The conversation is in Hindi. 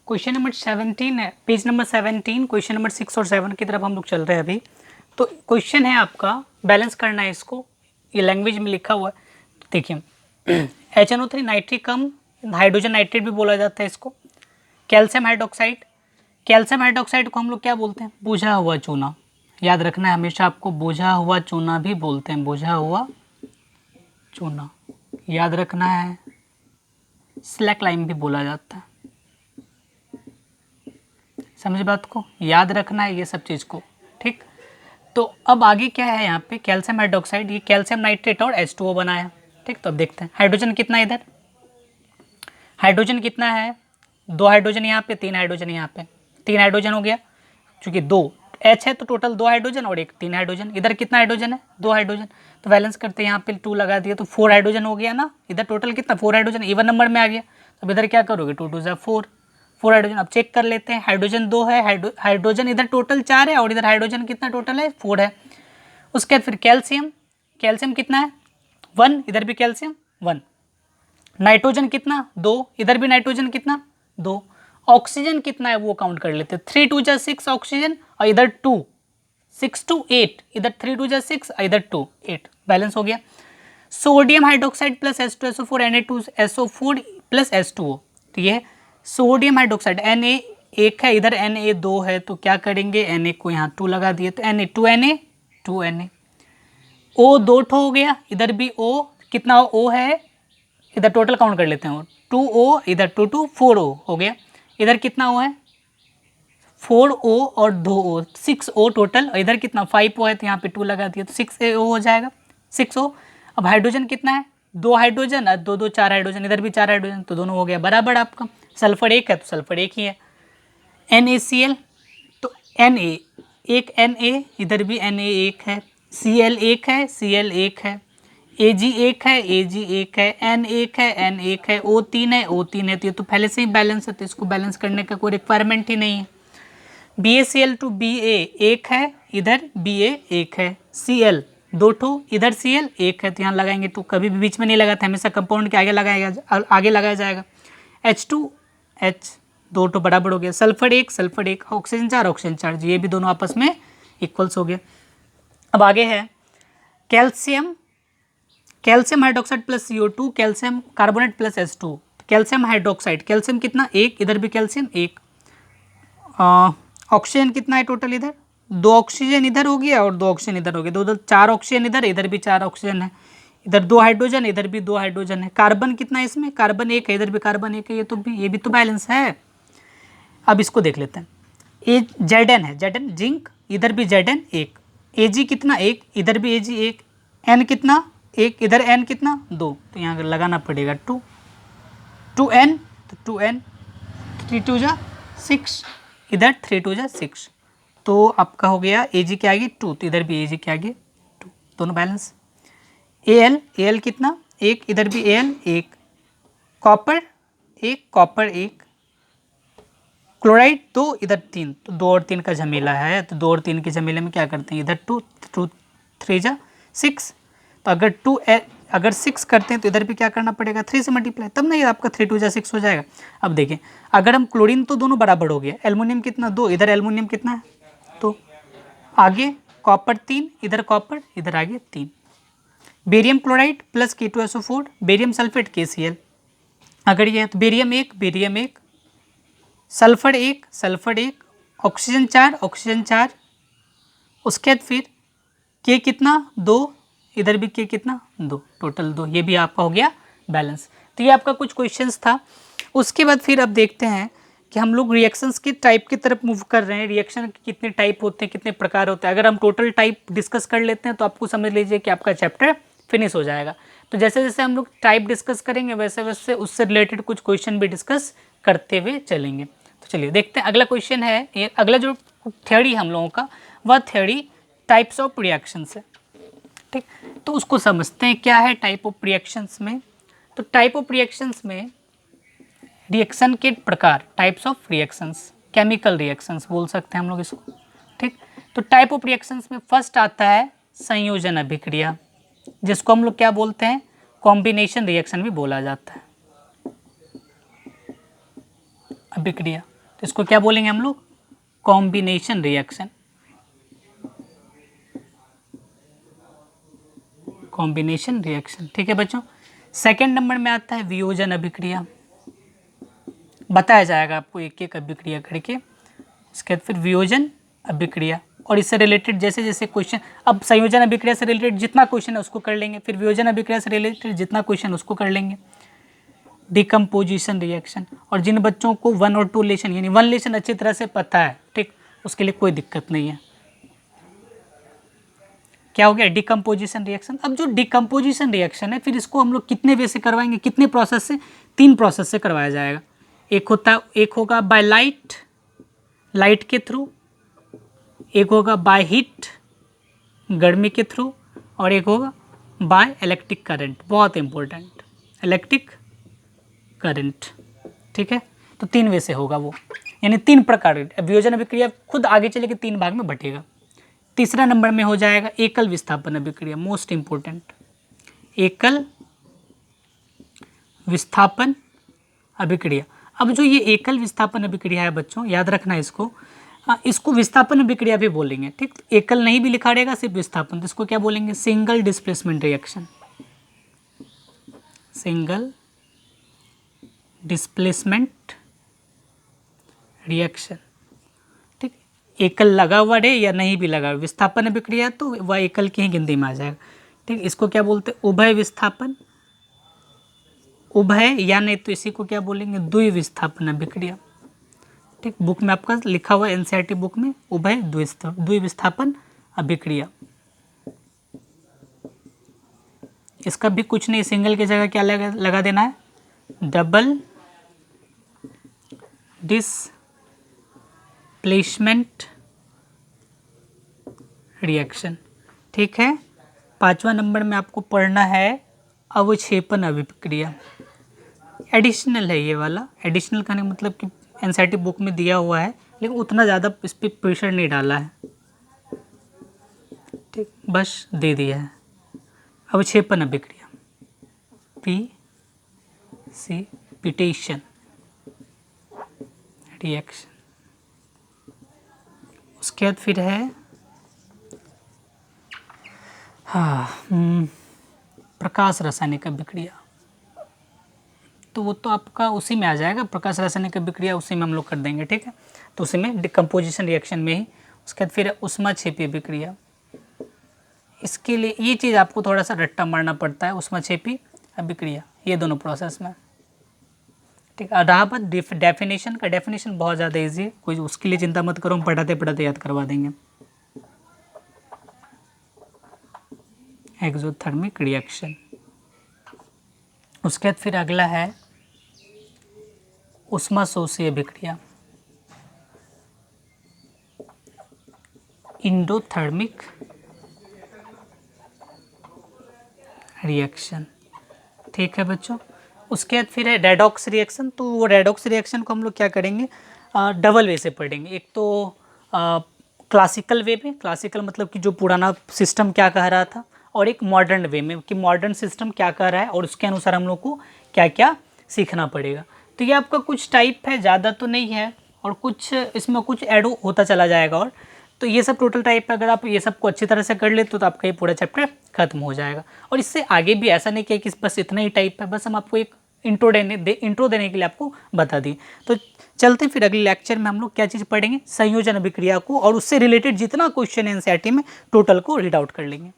क्वेश्चन नंबर 17 है, पेज नंबर 17, क्वेश्चन नंबर 6 और 7 की तरफ हम लोग चल रहे हैं अभी। तो क्वेश्चन है आपका, बैलेंस करना है इसको, ये लैंग्वेज में लिखा हुआ है। तो देखिए HNO3 नाइट्रिकम, हाइड्रोजन नाइट्रेट भी बोला जाता है इसको। कैल्शियम हाइड्रोक्साइड, कैल्शियम हाइड्रोक्साइड को हम लोग क्या बोलते हैं? बुझा हुआ चूना। याद रखना है हमेशा आपको, बुझा हुआ चूना भी बोलते हैं, बुझा हुआ चूना याद रखना है। स्लैक लाइम भी बोला जाता है। समझ बात को, याद रखना है ये सब चीज़ को, ठीक। तो अब आगे क्या है यहाँ पे, कैल्शियम हाइड्रोक्साइड, ये कैल्शियम नाइट्रेट और H2O बनाया, ठीक। तो अब देखते हैं हाइड्रोजन कितना है इधर, हाइड्रोजन कितना है, 2 हाइड्रोजन यहाँ पे, 3 हाइड्रोजन यहाँ पे, 3 हाइड्रोजन हो गया। चूंकि 2 H है तो टोटल 2 हाइड्रोजन और 3 हाइड्रोजन। इधर कितना हाइड्रोजन है? 2 हाइड्रोजन। तो बैलेंस करते हैं, यहाँ पे 2 लगा दिया तो 4 हाइड्रोजन हो गया ना। इधर टोटल कितना? 4 हाइड्रोजन, इवन नंबर में आ गया। तो अब इधर क्या करोगे, 2 2 जा 4, 4 हाइड्रोजन। अब चेक कर लेते हैं, हाइड्रोजन 2 है, हाइड्रोजन इधर टोटल 4 है और इधर हाइड्रोजन कितना टोटल है? 4 है। उसके बाद फिर कैल्शियम, कैल्शियम कितना है? 1, इधर भी कैल्शियम 1। नाइट्रोजन कितना? 2, इधर भी नाइट्रोजन कितना? 2। ऑक्सीजन कितना है वो काउंट कर लेते हैं, 3 2 जा 6 ऑक्सीजन और इधर 2, 6 2 8, इधर 3 2 जा 6 और इधर 2 8, बैलेंस हो गया। Sodium hydroxide plus H2SO4 Na2SO4 plus H2O, तो ये सोडियम हाइड्रोक्साइड Na एक है, इधर Na 2 है, तो क्या करेंगे, Na को यहाँ 2 लगा दिए तो Na 2 Na O 2 ठो हो गया, इधर भी O कितना O है, इधर टोटल काउंट कर लेते हैं, 2O इधर 2 2 4O हो गया। इधर कितना O है? 4O और 2O, 6O टोटल। इधर कितना 5O है तो यहाँ पे 2 लगा दिया तो 6AO हो जाएगा, 6O। अब हाइड्रोजन कितना है? 2 हाइड्रोजन और 2 2 4 हाइड्रोजन, इधर भी 4 हाइड्रोजन, तो दोनों हो गया बराबर आपका। सल्फर 1 है तो सल्फर 1 ही है। NaCl, तो Na एक, Na इधर भी Na 1 है, Cl 1 है, Cl 1 है, Ag 1 है, Ag 1 है, N 1 है, N 1 है, O 3 है, O 3 है। तो ये तो पहले से ही बैलेंस है, तो इसको बैलेंस करने का कोई रिक्वायरमेंट ही नहीं है। BaCl टू Ba 1 है, इधर Ba 1 है, Cl 2 ठो, इधर Cl 1 है, तो यहाँ लगाएंगे तो कभी भी बीच में नहीं लगाता, हमेशा कंपाउंड के आगे लगाया जाएगा। H2H 2 ठो बराबर हो गया, सल्फर 1, ऑक्सीजन 4, ऑक्सीजन 4, ये भी दोनों आपस में इक्वल्स हो गए। अब आगे है calcium, calcium hydroxide plus CO2, calcium carbonate plus H2। Calcium hydroxide, calcium कितना? 1, इधर भी कैल्शियम 1। ऑक्सीजन कितना है टोटल? इधर 2 ऑक्सीजन इधर हो गया और 2 ऑक्सीजन इधर हो गया, 2 2 4 ऑक्सीजन इधर भी 4 ऑक्सीजन है, इधर 2 हाइड्रोजन, इधर भी 2 हाइड्रोजन है। कार्बन कितना है इसमें? कार्बन 1 है, इधर भी कार्बन 1 है, ये भी तो बैलेंस है। अब इसको देख लेते हैं, ये Zn है, Zn जिंक, इधर भी Zn 1, Ag कितना? 1, इधर भी Ag 1, N कितना? 1, इधर N कितना? 2, तो यहाँ लगाना पड़ेगा 2, 2N, तो 2N, 3 2 जा 6, इधर 3 2 जा 6, तो आपका हो गया Ag के आगे 2, तो इधर भी Ag के आगे 2, दोनों बैलेंस। Al कितना? 1, इधर भी Al 1, कॉपर 1, कॉपर 1, क्लोराइड 2, इधर 3, तो 2 और 3 का झमेला है, तो 2 और 3 के झमेले में क्या करते हैं, इधर 2 2 3 जा 6, तो अगर 6 करते हैं तो इधर भी क्या करना पड़ेगा, 3 से मल्टीप्लाई, तब नहीं आपका 3 2 जा 6 हो जाएगा। अब देखें, अगर हम क्लोरीन तो दोनों बराबर हो गया, एल्युमिनियम कितना? 2, इधर एल्युमिनियम कितना है? तो आगे कॉपर 3, इधर कॉपर, इधर आगे 3। Barium chloride plus K2SO4, barium sulphate KCl, अगर ये है तो बेरियम 1, सल्फर 1, ऑक्सीजन 4, ऑक्सीजन 4, उसके बाद फिर K कितना? 2, इधर भी K कितना? 2, टोटल 2, ये भी आपका हो गया बैलेंस। तो ये आपका कुछ क्वेश्चंस था। उसके बाद फिर अब देखते हैं कि हम लोग रिएक्शंस के टाइप की तरफ मूव कर रहे हैं। रिएक्शन के कितने टाइप होते हैं, कितने प्रकार होते हैं, अगर हम टोटल टाइप डिस्कस कर लेते हैं तो आपको समझ लीजिए कि आपका चैप्टर फिनिश हो जाएगा। तो जैसे जैसे हम लोग टाइप डिस्कस करेंगे वैसे वैसे उससे रिलेटेड कुछ क्वेश्चन भी डिस्कस करते हुए चलेंगे। तो चलिए देखते हैं, अगला क्वेश्चन है, ये अगला जो थ्योरी हम लोगों का, वह थ्योरी टाइप्स ऑफ रिएक्शंस है, ठीक। तो उसको समझते हैं क्या है टाइप ऑफ रिएक्शंस में। तो टाइप ऑफ रिएक्शंस में रिएक्शन के प्रकार, types of reactions, chemical reactions बोल सकते हैं हम लोग इसको, ठीक। तो टाइप ऑफ रिएक्शंस में फर्स्ट आता है संयोजन अभिक्रिया, जिसको हम लोग क्या बोलते हैं, कॉम्बिनेशन रिएक्शन भी बोला जाता है, अभिक्रिया। तो इसको क्या बोलेंगे हम लोग? Combination reaction. कॉम्बिनेशन रिएक्शन, ठीक है बच्चों। सेकंड नंबर में आता है वियोजन अभिक्रिया। बताया जाएगा आपको एक एक अभिक्रिया करके। इसके बाद फिर वियोजन अभिक्रिया, और इससे रिलेटेड जैसे जैसे क्वेश्चन, अब संयोजन अभिक्रिया से रिलेटेड जितना क्वेश्चन है उसको कर लेंगे, फिर वियोजन अभिक्रिया से रिलेटेड जितना क्वेश्चन उसको कर लेंगे। डिकम्पोजिशन रिएक्शन, और जिन बच्चों को 1 और 2 लेशन यानी 1 लेशन अच्छी तरह से पता है, ठीक, उसके लिए कोई दिक्कत नहीं है। क्या हो गया? Decomposition reaction. अब जो डिकम्पोजिशन रिएक्शन है फिर इसको हम लोग कितने वे से करवाएंगे, कितने प्रोसेस से? 3 प्रोसेस से करवाया जाएगा। एक होगा बाय लाइट, लाइट के थ्रू, एक होगा बाय हीट, गर्मी के थ्रू, और एक होगा बाय इलेक्ट्रिक करंट। बहुत इंपॉर्टेंट, इलेक्ट्रिक करंट, ठीक है। तो 3 वे से होगा वो, यानी 3 प्रकार। वियोजन अभिक्रिया खुद आगे चले के 3 भाग में बटेगा। तीसरा नंबर में हो जाएगा एकल विस्थापन अभिक्रिया, मोस्ट इंपोर्टेंट, एकल विस्थापन अभिक्रिया। अब जो ये एकल विस्थापन अभिक्रिया है बच्चों, याद रखना इसको, इसको विस्थापन अभिक्रिया भी बोलेंगे, ठीक। एकल नहीं भी लिखा रहेगा, सिर्फ विस्थापन, तो इसको क्या बोलेंगे? Single displacement reaction, single displacement reaction, ठीक। एकल लगा हुआ रहे या नहीं भी लगा, विस्थापन अभिक्रिया तो वह एकल की ही गिनती में आ जाएगा, ठीक। इसको क्या बोलते हैं? उभय विस्थापन, उभय, या नहीं तो इसी को क्या बोलेंगे? द्विविस्थापन अभिक्रिया, ठीक। बुक में आपका लिखा हुआ है, एनसीईआरटी बुक में, उभय द्विविस्थापन अभिक्रिया। इसका भी कुछ नहीं, सिंगल की जगह क्या लगा देना है? डबल डिस्प्लेसमेंट रिएक्शन, ठीक है। 5वां नंबर में आपको पढ़ना है अवक्षेपण अभिक्रिया। एडिशनल है ये वाला, एडिशनल का नहीं मतलब कि एनसीईआरटी बुक में दिया हुआ है, लेकिन उतना ज़्यादा इस पर प्रेशर नहीं डाला है, ठीक, बस दे दिया है। अवक्षेपण अभिक्रिया, प्रेसिपिटेशन रिएक्शन। उसके बाद फिर है प्रकाश रासायनिक अभिक्रिया। तो वो तो आपका उसी में आ जाएगा, प्रकाश रासायनिक अभिक्रिया उसी में हम लोग कर देंगे, ठीक है। तो उसी में डिकम्पोजिशन रिएक्शन में ही। उसके बाद फिर ऊष्माक्षेपी अभिक्रिया। इसके लिए ये चीज़ आपको थोड़ा सा रट्टा मारना पड़ता है, ऊष्माक्षेपी अभिक्रिया, ये दोनों प्रोसेस में, ठीक है। रहा बात डेफिनेशन का, डेफिनेशन बहुत ज़्यादा ईजी है, कोई उसके लिए चिंता मत करो, हम पढ़ाते पढ़ाते याद करवा देंगे। Exothermic reaction. उसके बाद फिर अगला है ऊष्माशोषी अभिक्रिया, एंडोथर्मिक रिएक्शन, ठीक है बच्चों। उसके बाद फिर है रेडॉक्स रिएक्शन। तो वो रेडॉक्स रिएक्शन को हम लोग क्या करेंगे? डबल वे से पढ़ेंगे। एक तो क्लासिकल वे में, क्लासिकल मतलब कि जो पुराना सिस्टम क्या कह रहा था, और एक मॉडर्न वे में कि मॉडर्न सिस्टम क्या कह रहा है और उसके अनुसार हम लोग को क्या क्या सीखना पड़ेगा। तो ये आपका कुछ टाइप है, ज़्यादा तो नहीं है, और कुछ इसमें कुछ ऐड होता चला जाएगा। और तो ये सब टोटल टाइप है, अगर आप ये सबको अच्छी तरह से कर लेते तो आपका ये पूरा चैप्टर खत्म हो जाएगा। और इससे आगे भी ऐसा नहीं किया कि बस इतना ही टाइप है, बस हम आपको एक इंट्रो देने के लिए आपको बता दिए। तो चलते हैं फिर अगले लेक्चर में हम लोग क्या चीज़ पढ़ेंगे? संयोजन अभिक्रिया को, और उससे रिलेटेड जितना क्वेश्चन है एनसीईआरटी में टोटल को रीड आउट कर लेंगे।